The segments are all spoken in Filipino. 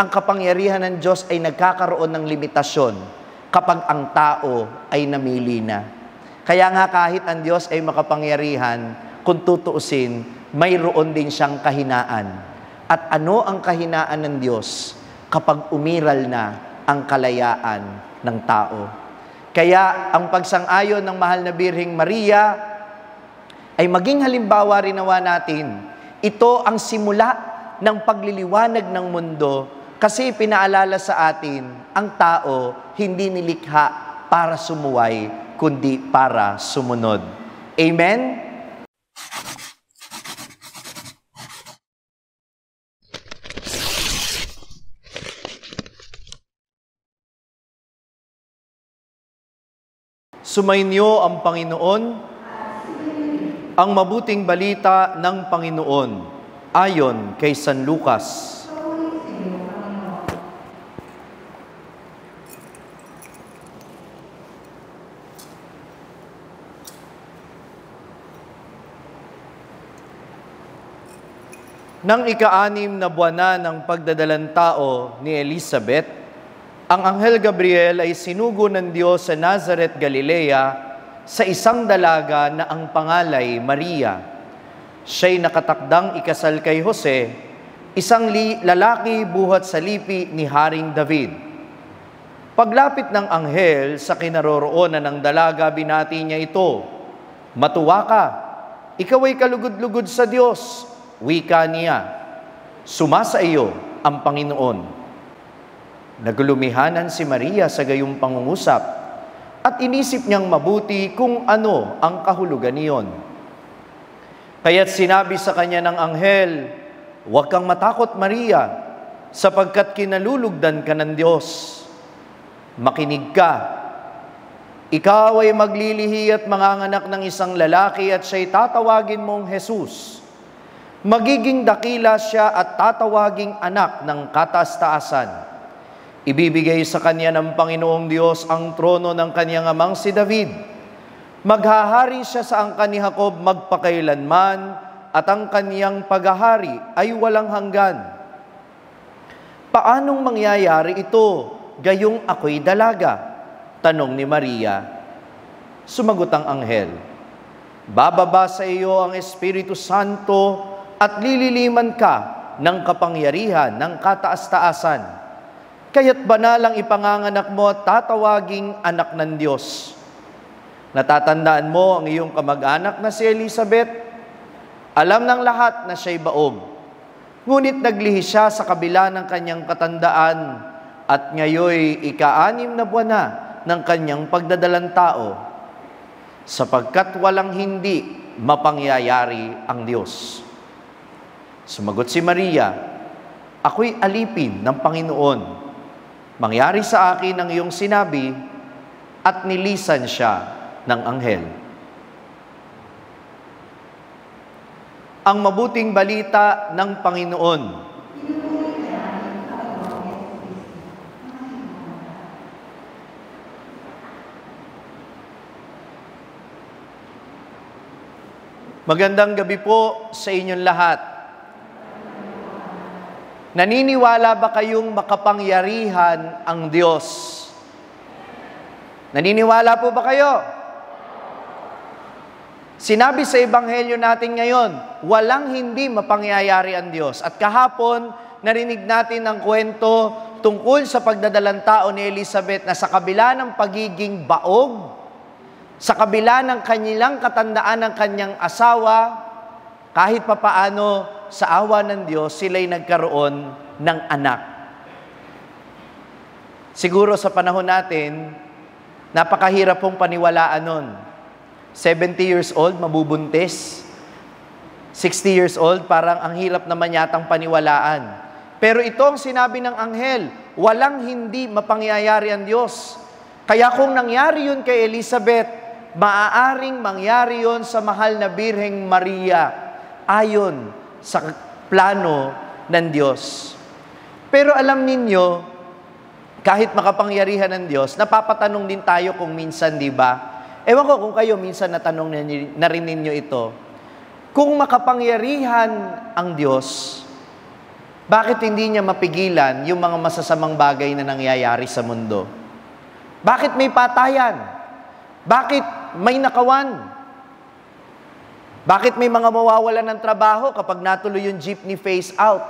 ang kapangyarihan ng Diyos ay nagkakaroon ng limitasyon kapag ang tao ay namili na. Kaya nga kahit ang Diyos ay makapangyarihan, kung tutuusin, mayroon din siyang kahinaan. At ano ang kahinaan ng Diyos kapag umiral na ang kalayaan ng tao? Kaya ang pagsang-ayon ng mahal na Birheng Maria ay maging halimbawa rin nawa natin. Ito ang simula ng pagliliwanag ng mundo kasi pinaalala sa atin, ang tao hindi nilikha para sumuway, kundi para sumunod. Amen? Sumainyo ang Panginoon, ang mabuting balita ng Panginoon, ayon kay San Lucas. Nang ika-6 na buwan na ng pagdadalang tao ni Elizabeth, ang Anghel Gabriel ay sinugo ng Diyos sa Nazareth, Galilea, sa isang dalaga na ang pangalay Maria. Siya'y nakatakdang ikasal kay Jose, isang lalaki buhat sa lipi ni Haring David. Paglapit ng anghel sa kinaroroonan ng dalaga, binati niya ito, "Matuwa ka, ikaw ay kalugod-lugod sa Diyos." Wika niya, "Sumasa iyo ang Panginoon." Naglumihanan si Maria sa gayong pangungusap at inisip niyang mabuti kung ano ang kahulugan niyon. Kaya't sinabi sa kanya ng anghel, "Huwag kang matakot, Maria, sapagkat kinalulugdan ka ng Diyos. Makinig ka. Ikaw ay maglilihi at manganganak ng isang lalaki at siya'y tatawagin mong Jesus. Magiging dakila siya at tatawaging anak ng kataas-taasan. Ibibigay sa kanya ng Panginoong Diyos ang trono ng kanyang amang si David. Maghahari siya sa angkan ni Jacob magpakailanman at ang kanyang paghahari ay walang hanggan." "Paanong mangyayari ito, gayong ako'y dalaga?" tanong ni Maria. Sumagot ang anghel, "Bababa sa iyo ang Espiritu Santo at lililiman ka ng kapangyarihan ng kataas-taasan. Kaya't banalang ipanganganak mo at tatawaging anak ng Diyos. Natatandaan mo ang iyong kamag-anak na si Elizabeth? Alam ng lahat na siya'y baog. Ngunit naglihi siya sa kabila ng kanyang katandaan at ngayoy ika-6 na buwan na ng kanyang pagdadalang tao, sapagkat walang hindi mapangyayari ang Diyos." Sumagot si Maria, "Ako'y alipin ng Panginoon. Mangyari sa akin ang iyong sinabi," at nilisan siya ng anghel. Ang mabuting balita ng Panginoon. Magandang gabi po sa inyong lahat. Naniniwala ba kayong makapangyarihan ang Diyos? Naniniwala po ba kayo? Sinabi sa Ebanghelyo natin ngayon, walang hindi mapangyayari ang Diyos. At kahapon, narinig natin ang kwento tungkol sa pagdadalang tao ni Elizabeth na sa kabila ng pagiging baog, sa kabila ng kanilang katandaan ng kanyang asawa, kahit papaano, sa awa ng Diyos, sila'y nagkaroon ng anak. Siguro sa panahon natin, napakahirap pong paniwalaan nun. 70 years old, mabubuntis. 60 years old, parang ang hirap naman yatang paniwalaan. Pero ito ang sinabi ng anghel, walang hindi mapangyayari ang Diyos. Kaya kung nangyari yun kay Elizabeth, maaaring mangyari yun sa mahal na Birheng Maria, ayon sa plano ng Diyos. Pero alam ninyo, kahit makapangyarihan ng Diyos, napapatanong din tayo kung minsan, di ba? Ewan ko kung kayo minsan natanong na rin ninyo ito. Kung makapangyarihan ang Diyos, Bakit hindi niya mapigilan yung mga masasamang bagay na nangyayari sa mundo? Bakit may patayan? Bakit may nakawan? Bakit may mga mawawalan ng trabaho kapag natuloy yung jeepney phase out?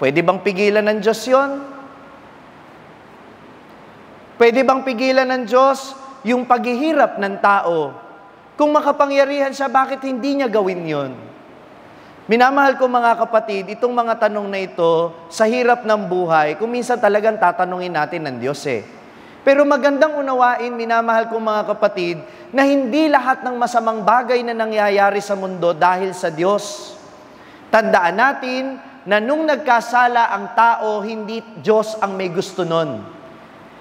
Pwede bang pigilan ng Diyos yun? Pwede bang pigilan ng Diyos yung paghihirap ng tao? Kung makapangyarihan siya, bakit hindi niya gawin yun? Minamahal ko mga kapatid, itong mga tanong na ito, sa hirap ng buhay, kung minsan talagang tatanungin natin ng Diyos Pero magandang unawain, minamahal ko mga kapatid, na hindi lahat ng masamang bagay na nangyayari sa mundo dahil sa Diyos. Tandaan natin na nung nagkasala ang tao, hindi Diyos ang may gusto nun.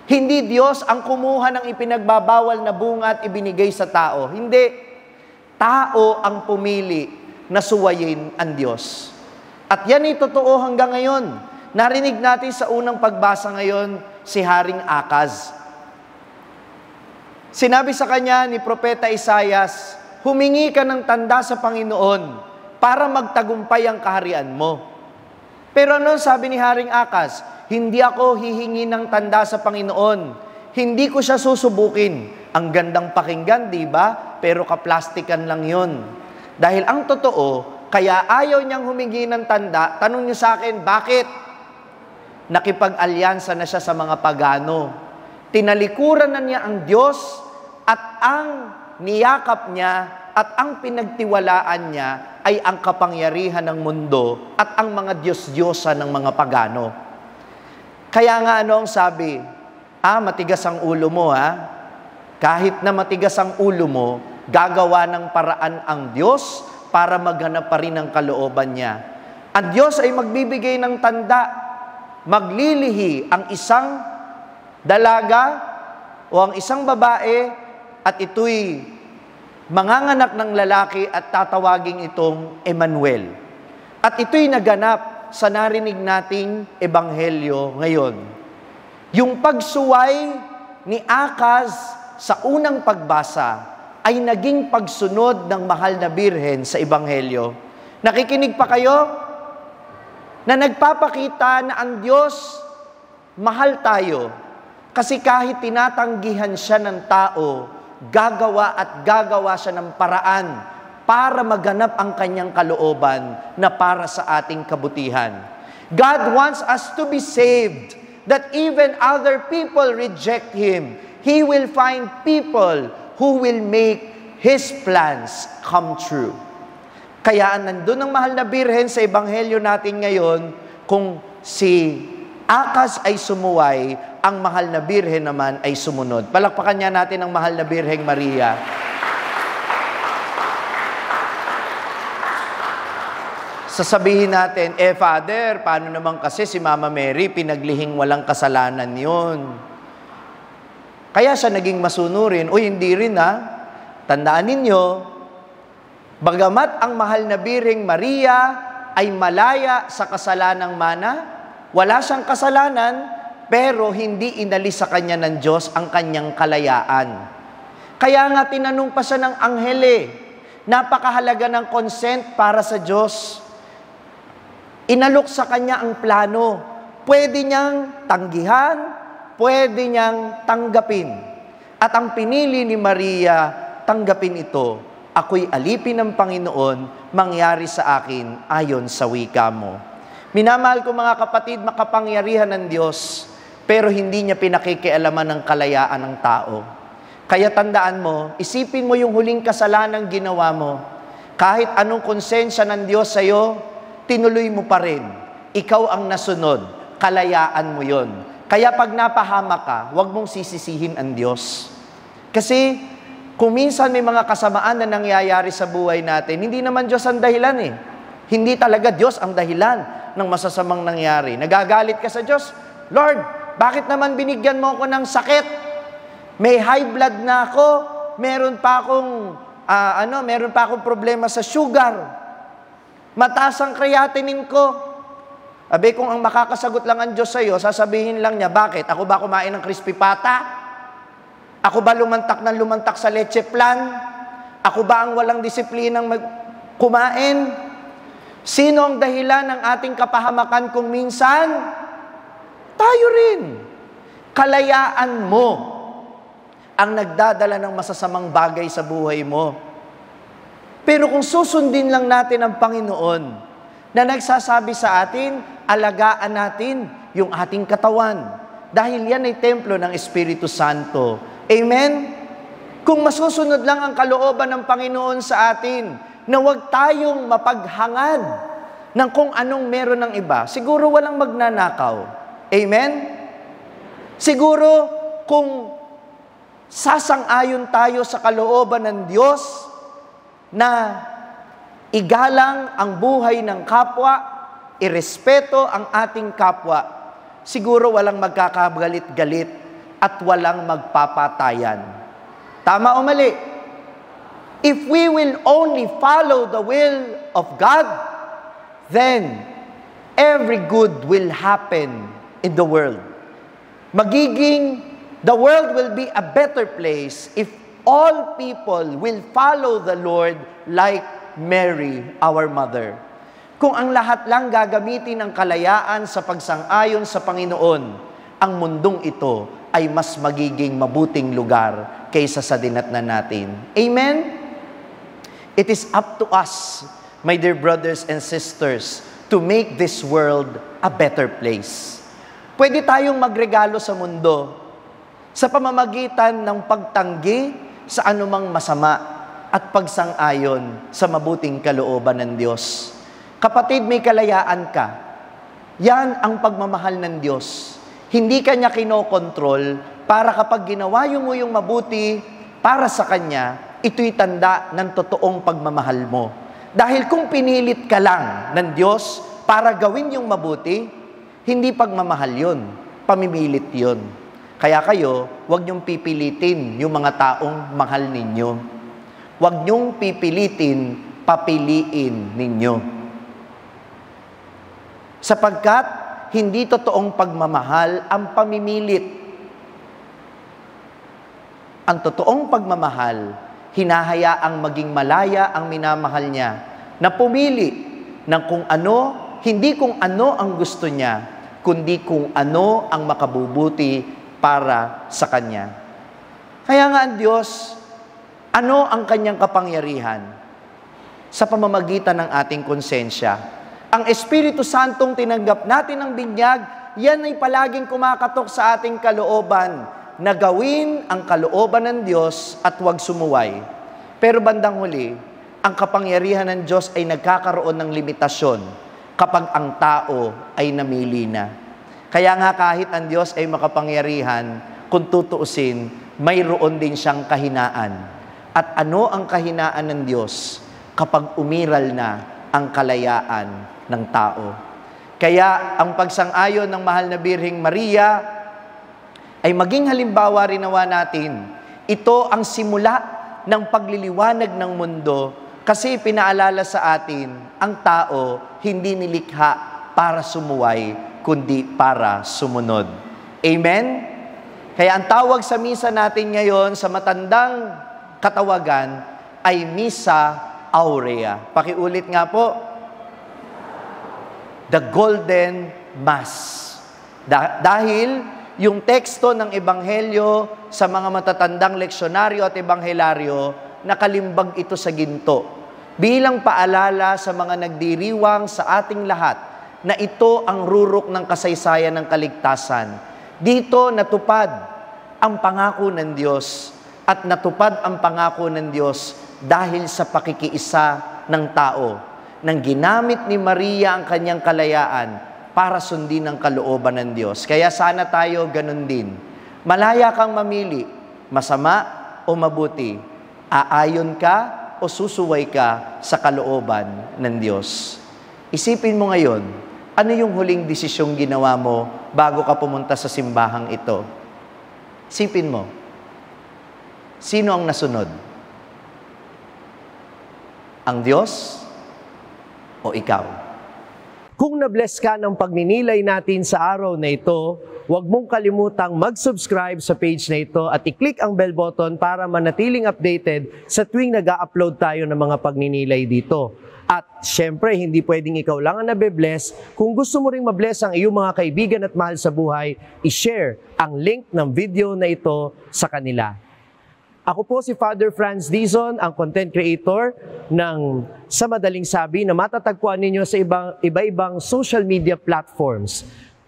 Hindi Diyos ang kumuha ng ipinagbabawal na bunga at ibinigay sa tao. Hindi. Tao ang pumili na suwayin ang Diyos. At yan ay totoo hanggang ngayon. Narinig natin sa unang pagbasa ngayon si Haring Akaz. Sinabi sa kanya ni Propeta Isaias, humingi ka ng tanda sa Panginoon para magtagumpay ang kaharian mo. Pero ano sabi ni Haring Akaz? Hindi ako hihingi ng tanda sa Panginoon. Hindi ko siya susubukin. Ang gandang pakinggan, di ba? Pero kaplastikan lang yon. Dahil ang totoo, kaya ayaw niyang humingi ng tanda, tanong niyo sa akin, bakit? Nakipag-alyansa na siya sa mga pagano. Tinalikuran na niya ang Diyos at ang niyakap niya at ang pinagtiwalaan niya ay ang kapangyarihan ng mundo at ang mga Diyos-Diyosa ng mga pagano. Kaya nga ano ang sabi? Matigas ang ulo mo Kahit na matigas ang ulo mo, gagawa ng paraan ang Diyos para maghanap pa rin ng kalooban niya. Ang Diyos ay magbibigay ng tanda, maglilihi ang isang dalaga o ang isang babae at ito'y manganganak ng lalaki at tatawaging itong Emmanuel. At ito'y naganap sa narinig nating ebanghelyo ngayon. Yung pagsuway ni Akaz sa unang pagbasa ay naging pagsunod ng mahal na birhen sa ebanghelyo. Nakikinig pa kayo? Na nagpapakita na ang Diyos mahal tayo. Kasi kahit tinatanggihan siya ng tao, gagawa at gagawa siya ng paraan para maganap ang kanyang kalooban na para sa ating kabutihan. God wants us to be saved, that even other people reject Him. He will find people who will make His plans come true. Kaya nandun ang mahal na birhen sa ebanghelyo natin ngayon, kung si Akaz ay sumuway, ang mahal na birhen naman ay sumunod. Palakpakan niya natin ang mahal na Birheng Maria. Sasabihin natin, Father, paano naman kasi si Mama Mary, pinaglihing walang kasalanan yun. Kaya siya naging masunurin. Hindi rin Tandaan ninyo, bagamat ang mahal na Birheng Maria ay malaya sa kasalanang mana, wala siyang kasalanan, pero hindi inalis sa kanya ng Diyos ang kanyang kalayaan. Kaya nga tinanong pa siya ng anghel napakahalaga ng consent para sa Diyos. Inalok sa kanya ang plano. Pwede niyang tanggihan, pwede niyang tanggapin. At ang pinili ni Maria, tanggapin ito. Ako'y alipin ng Panginoon, mangyari sa akin ayon sa wika mo. Minamahal ko mga kapatid, makapangyarihan ng Diyos, pero hindi niya pinakikialaman ng kalayaan ng tao. Kaya tandaan mo, isipin mo yung huling kasalanang ginawa mo. Kahit anong konsensya ng Diyos sa'yo, tinuloy mo pa rin. Ikaw ang nasunod, kalayaan mo yon. Kaya pag napahama ka, huwag mong sisisihin ang Diyos. Kasi kung minsan may mga kasamaan na nangyayari sa buhay natin, hindi naman Diyos ang dahilan Hindi talaga Diyos ang dahilan ng masasamang nangyari. Nagagalit ka sa Diyos, Lord, bakit naman binigyan mo ako ng sakit? May high blood na ako, meron pa akong problema sa sugar. Mataas ang creatinine ko. Abe, kung ang makakasagot lang ang Diyos sa'yo, sasabihin lang niya, bakit? Ako ba kumain ng crispy pata? Ako ba lumantak sa leche plan? Ako ba ang walang disiplinang kumain? Sino ang dahilan ng ating kapahamakan kung minsan? Tayo rin. Kalayaan mo ang nagdadala ng masasamang bagay sa buhay mo. Pero kung susundin lang natin ang Panginoon na nagsasabi sa atin, alagaan natin yung ating katawan. Dahil yan ay templo ng Espiritu Santo. Amen? Kung masusunod lang ang kalooban ng Panginoon sa atin, na huwag tayong mapaghangad ng kung anong meron ng iba, siguro walang magnanakaw. Amen? Siguro kung sasang-ayon tayo sa kalooban ng Diyos na igalang ang buhay ng kapwa, irespeto ang ating kapwa, siguro walang magkakagalit-galit at walang magpapatayan. Tama o mali? If we will only follow the will of God, then every good will happen in the world. The world will be a better place if all people will follow the Lord like Mary, our mother. Kung ang lahat lang gagamitin ang kalayaan sa pagsang-ayon sa Panginoon, ang mundong ito ay mas magiging mabuting lugar kaysa sa dinatnan natin. Amen? It is up to us, my dear brothers and sisters, to make this world a better place. Pwede tayong magregalo sa mundo sa pamamagitan ng pagtanggi sa anumang masama at pagsang-ayon sa mabuting kalooban ng Diyos. Kapatid, may kalayaan ka. Yan ang pagmamahal ng Diyos. Hindi ka niya kinokontrol para kapag ginawa mo yung mabuti para sa Kanya, ito'y tanda ng totoong pagmamahal mo. Dahil kung pinilit ka lang ng Diyos para gawin yung mabuti, hindi pagmamahal yun, pamimilit yun. Kaya kayo, huwag niyong pipilitin yung mga taong mahal ninyo. Huwag niyong pipilitin, papiliin ninyo. Sapagkat hindi totoong pagmamahal ang pamimilit. Ang totoong pagmamahal, hinahayaang maging malaya ang minamahal niya na pumili ng kung ano, hindi kung ano ang gusto niya, kundi kung ano ang makabubuti para sa Kanya. Kaya nga ang Diyos, ano ang Kanyang kapangyarihan? Sa pamamagitan ng ating konsensya. Ang Espiritu Santong tinanggap natin ng binyag, yan ay palaging kumakatok sa ating kalooban, na gawin ang kalooban ng Diyos at huwag sumuway. Pero bandang huli, ang kapangyarihan ng Diyos ay nagkakaroon ng limitasyon kapag ang tao ay namili na. Kaya nga kahit ang Diyos ay makapangyarihan, kung tutuusin, mayroon din siyang kahinaan. At ano ang kahinaan ng Diyos kapag umiral na ang kalayaan ng tao? Kaya ang pagsang-ayon ng mahal na Birheng Maria ay maging halimbawa rin nawa natin. Ito ang simula ng pagliliwanag ng mundo kasi pinaalala sa atin, ang tao hindi nilikha para sumuway, kundi para sumunod. Amen? Kaya ang tawag sa misa natin ngayon sa matandang katawagan ay Misa Aurea. Pakiulit nga po, the Golden Mass. Dahil yung teksto ng Ebanghelyo sa mga matatandang leksyonaryo at ebanghelaryo, nakalimbag ito sa ginto. Bilang paalala sa mga nagdiriwang sa ating lahat na ito ang rurok ng kasaysayan ng kaligtasan. Dito natupad ang pangako ng Diyos at natupad ang pangako ng Diyos dahil sa pakikiisa ng tao nang ginamit ni Maria ang kanyang kalayaan para sundin ang kalooban ng Diyos. Kaya sana tayo ganun din. Malaya kang mamili, masama o mabuti. Aayon ka o susuway ka sa kalooban ng Diyos. Isipin mo ngayon, ano yung huling desisyong ginawa mo bago ka pumunta sa simbahang ito? Isipin mo, sino ang nasunod? Ang Diyos o ikaw? Kung na-bless ka ng pagninilay natin sa araw na ito, huwag mong kalimutang mag-subscribe sa page na ito at i-click ang bell button para manatiling updated sa tuwing nag-upload tayo ng mga pagninilay dito. At syempre, hindi pwedeng ikaw lang ang nabe-bless. Kung gusto mo ring mabless ang iyong mga kaibigan at mahal sa buhay, i-share ang link ng video na ito sa kanila. Ako po si Father Franz Dizon, ang content creator ng Sa Madaling Sabi na matatagpuan ninyo sa iba-ibang social media platforms.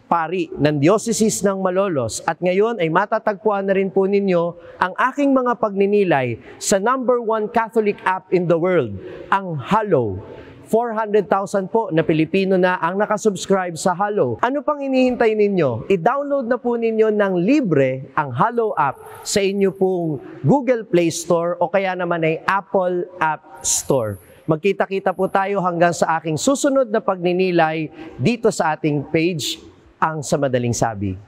Pari ng Diocese ng Malolos at ngayon ay matatagpuan na rin po ninyo ang aking mga pagninilay sa #1 Catholic app in the world, ang Hallow. 400,000 po na Pilipino na ang nakasubscribe sa Hallow. Ano pang hinihintay ninyo? I-download na po ninyo ng libre ang Hallow app sa inyo pong Google Play Store o kaya naman ay Apple App Store. Magkita-kita po tayo hanggang sa aking susunod na pagninilay dito sa ating page, ang Sa Madaling Sabi.